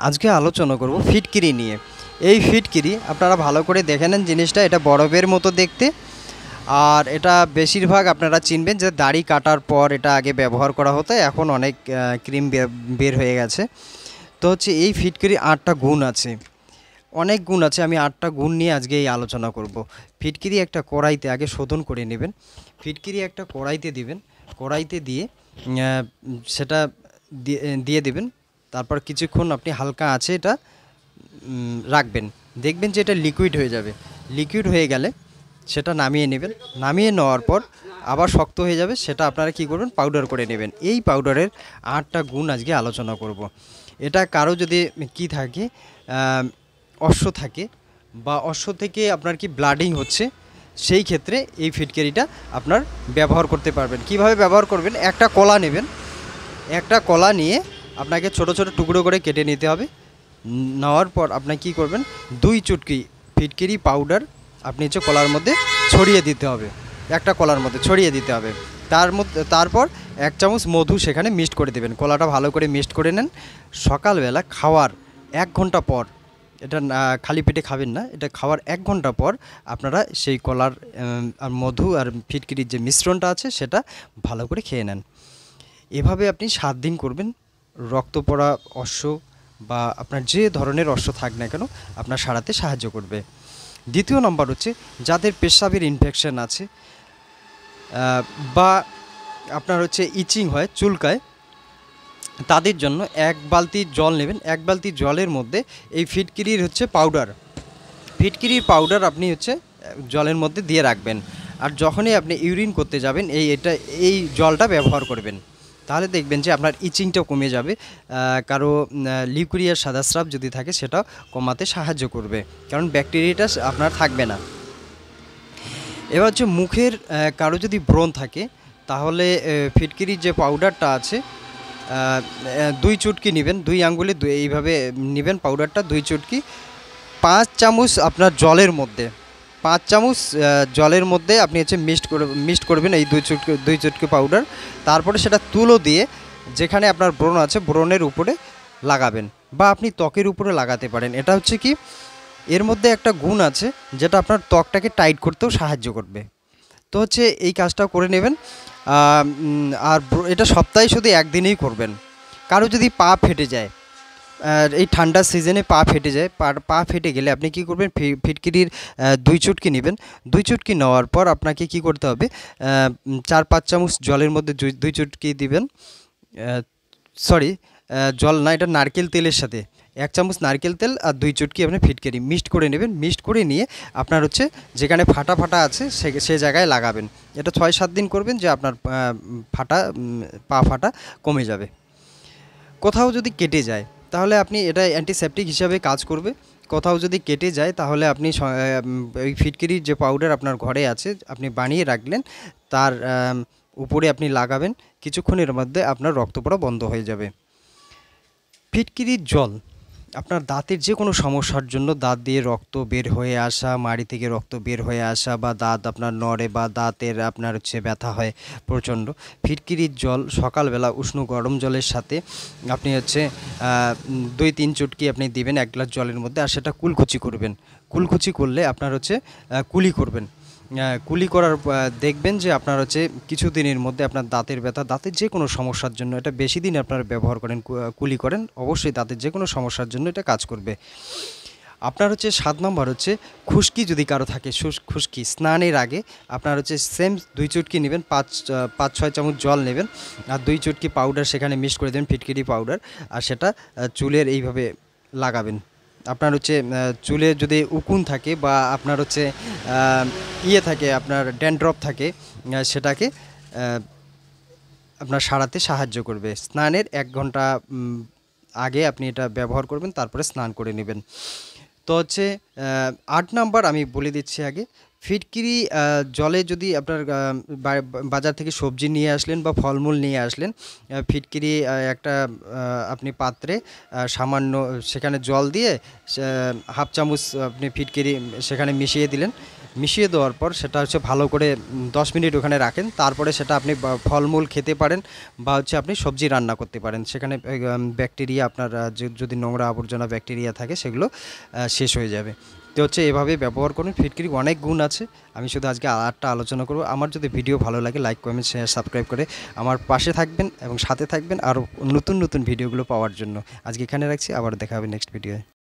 আজকে আলোচনা করব ফিটকিরি নিয়ে। এই ফিটকিরি আপনারা ভালো করে দেখে নেন জিনিসটা, এটা বরফের মতো দেখতে। আর এটা বেশিরভাগ আপনারা চিনবেন যে দাড়ি কাটার পর এটা আগে ব্যবহার করা হতো, এখন অনেক ক্রিম বের হয়ে গেছে। তো হচ্ছে এই ফিটকিরি 8টা গুণ আছে, অনেক গুণ আছে। আমি 8টা গুণ নিয়ে আজকে এই আলোচনা করব। ফিটকিরি একটা কড়াইতে আগে শোধন করে নেবেন। ফিটকিরি একটা কড়াইতে দিবেন, কড়াইতে দিয়ে সেটা দিয়ে দেবেন। তারপর কিছুক্ষণ আপনি হালকা আছে এটা রাখবেন, দেখবেন যে এটা লিকুইড হয়ে যাবে। লিকুইড হয়ে গেলে সেটা নামিয়ে নেবেন। নামিয়ে নেওয়ার পর আবার শক্ত হয়ে যাবে, সেটা আপনারা কি করবেন, পাউডার করে নেবেন। এই পাউডারের 8টা গুণ আজকে আলোচনা করব। এটা কারো যদি কি থাকে, অশ্ব থাকে বা অশ্ব থেকে আপনার কি ব্লাডিং হচ্ছে, সেই ক্ষেত্রে এই ফিটকিরিটা আপনার ব্যবহার করতে পারবেন। কিভাবে ব্যবহার করবেন, একটা কলা নেবেন। একটা কলা নিয়ে আপনাকে ছোট ছোট টুকরো করে কেটে নিতে হবে। নেওয়ার পর আপনি কি করবেন, 2 চুটকি ফিটকিরি পাউডার আপনি হচ্ছে কলার মধ্যে ছড়িয়ে দিতে হবে। একটা কলার মধ্যে ছড়িয়ে দিতে হবে। তারপর 1 চামচ মধু সেখানে মিক্সড করে দেবেন। কলাটা ভালো করে মিক্সড করে নেন। সকালবেলা খাওয়ার 1 ঘন্টা পর, এটা খালি পেটে খাবেন না, এটা খাওয়ার 1 ঘন্টা পর আপনারা সেই কলার আর মধু আর ফিটকিরির যে মিশ্রণটা আছে সেটা ভালো করে খেয়ে নেন। এভাবে আপনি 7 দিন করবেন। রক্ত পড়া অশ্ব বা আপনার যে ধরনের অশ্ব থাক না কেন আপনার সারাতে সাহায্য করবে। দ্বিতীয় নম্বর হচ্ছে যাদের পেশাবের ইনফেকশন আছে বা আপনার হচ্ছে ইচিং হয়, চুলকায়, তাদের জন্য 1 বালতি জল নেবেন। 1 বালতি জলের মধ্যে এই ফিটকিরির হচ্ছে পাউডার, ফিটকিরির পাউডার আপনি হচ্ছে জলের মধ্যে দিয়ে রাখবেন। আর যখনই আপনি ইউরিন করতে যাবেন এই জলটা ব্যবহার করবেন, তাহলে দেখবেন যে আপনার ইচিংটাও কমে যাবে। কারো লিউকোরিয়ার সাদা স্রাব যদি থাকে সেটাও কমাতে সাহায্য করবে, কারণ ব্যাকটেরিয়াটা আপনার থাকবে না। এবার হচ্ছে মুখের কারো যদি ব্রণ থাকে, তাহলে ফিটকিরির যে পাউডারটা আছে 2 চুটকি নেবেন, 2 আঙ্গুলে এইভাবে নেবেন পাউডারটা 2 চুটকি। 5 চামচ আপনার জলের মধ্যে, 5 চামচ জলের মধ্যে আপনি হচ্ছে মিক্সড করবেন এই 2 চুটকি পাউডার। তারপরে সেটা তুলো দিয়ে যেখানে আপনার ব্রণ আছে ব্রণের উপরে লাগাবেন বা আপনি ত্বকের উপরে লাগাতে পারেন। এটা হচ্ছে কি, এর মধ্যে একটা গুণ আছে যেটা আপনার ত্বকটাকে টাইট করতেও সাহায্য করবে। তো হচ্ছে এই কাজটা করে নেবেন। আর এটা সপ্তাহে শুধু একদিনেই করবেন। কারো যদি পা ফেটে যায়, এই ঠান্ডার সিজনে পা ফেটে যায়, পা ফেটে গেলে আপনি কি করবেন, ফিটকিরির 2 চুটকি নেবেন। 2 চুটকি নেওয়ার পর আপনাকে কি করতে হবে, 4-5 চামচ জলের মধ্যে 2 চুটকি দিবেন। সরি, জল না, এটা নারকেল তেলের সাথে 1 চামচ নারকেল তেল আর 2 চুটকি আপনি ফিটকিরি মিক্সড করে নেবেন। মিক্সড করে নিয়ে আপনার হচ্ছে যেখানে ফাটা ফাটা আছে সে জায়গায় লাগাবেন। এটা 6-7 দিন করবেন, যে আপনার পা ফাটা কমে যাবে। কোথাও যদি কেটে যায় তাহলে আপনি এটা অ্যান্টিসেপটিক হিসাবে কাজ করবে। কোথাও যদি কেটে যায় তাহলে আপনি ওই ফিটকিরির যে পাউডার আপনার ঘরে আছে আপনি বানিয়ে রাখলেন, তার উপরে আপনি লাগাবেন। কিছুক্ষণের মধ্যে আপনার রক্ত পড়া বন্ধ হয়ে যাবে। ফিটকিরির জল আপনার দাঁতের যে কোনো সমস্যার জন্য, দাঁত দিয়ে রক্ত বের হয়ে আসা, মাড়ি থেকে রক্ত বের হয়ে আসা, বা দাঁত আপনার নড়ে বা দাঁতের আপনার হচ্ছে ব্যথা হয় প্রচণ্ড, ফিটকিরির জল সকালবেলা উষ্ণ গরম জলের সাথে আপনি হচ্ছে 2-3 চুটকি আপনি দিবেন 1 গ্লাস জলের মধ্যে, আর সেটা কুলকুচি করবেন। কুলকুচি করলে আপনার হচ্ছে কুলি করবেন। কুলি করার দেখবেন যে আপনার হচ্ছে কিছুদিনের মধ্যে আপনার দাঁতের ব্যথা, দাঁতের যে কোনো সমস্যার জন্য, এটা বেশি দিন আপনারা ব্যবহার করেন, কুলি করেন, অবশ্যই দাঁতের যে কোনো সমস্যার জন্য এটা কাজ করবে। আপনার হচ্ছে 7 নম্বর হচ্ছে খুশকি যদি কারো থাকে, খুশকি, স্নানের আগে আপনার হচ্ছে সেম 2 চুটকি নেবেন, 5-6 চামচ জল নেবেন আর 2 চুটকি পাউডার সেখানে মিক্স করে দেবেন, ফিটকিরি পাউডার, আর সেটা চুলের এইভাবে লাগাবেন। আপনার হচ্ছে চুলে যদি উকুন থাকে বা আপনার হচ্ছে থাকে, আপনার ড্যান্ড্রফ থাকে, সেটাকে আপনার সারাতে সাহায্য করবে। স্নানের 1 ঘন্টা আগে আপনি এটা ব্যবহার করবেন, তারপরে স্নান করে নেবেন। তো হচ্ছে 8 নাম্বার আমি বলে দিচ্ছি আগে। ফিটকিরি জলে যদি আপনার বাজার থেকে সবজি নিয়ে আসলেন বা ফলমূল নিয়ে আসলেন, ফিটকিরি একটা আপনি পাত্রে সামান্য সেখানে জল দিয়ে 1/2 চামচ আপনি ফিটকিরি সেখানে মিশিয়ে দিলেন। মিশিয়ে দেওয়ার পর সেটা হচ্ছে ভালো করে 10 মিনিট ওখানে রাখেন। তারপরে সেটা আপনি ফলমূল খেতে পারেন বা হচ্ছে আপনি সবজি রান্না করতে পারেন। সেখানে ব্যাকটেরিয়া আপনার যদি নোংরা আবর্জনা ব্যাকটেরিয়া থাকে সেগুলো শেষ হয়ে যাবে। তো হচ্ছে এভাবে ব্যবহার করুন। ফিটকিরি অনেক গুণ আছে, আমি শুধু আজকে আরেকটা আলোচনা করব। আমার যদি ভিডিও ভালো লাগে লাইক কমেন্ট শেয়ার সাবস্ক্রাইব করে আমার পাশে থাকবেন এবং সাথে থাকবেন আরও নতুন নতুন ভিডিওগুলো পাওয়ার জন্য। আজকে এখানে রাখছি, আবার দেখা হবে নেক্সট ভিডিওয়ে।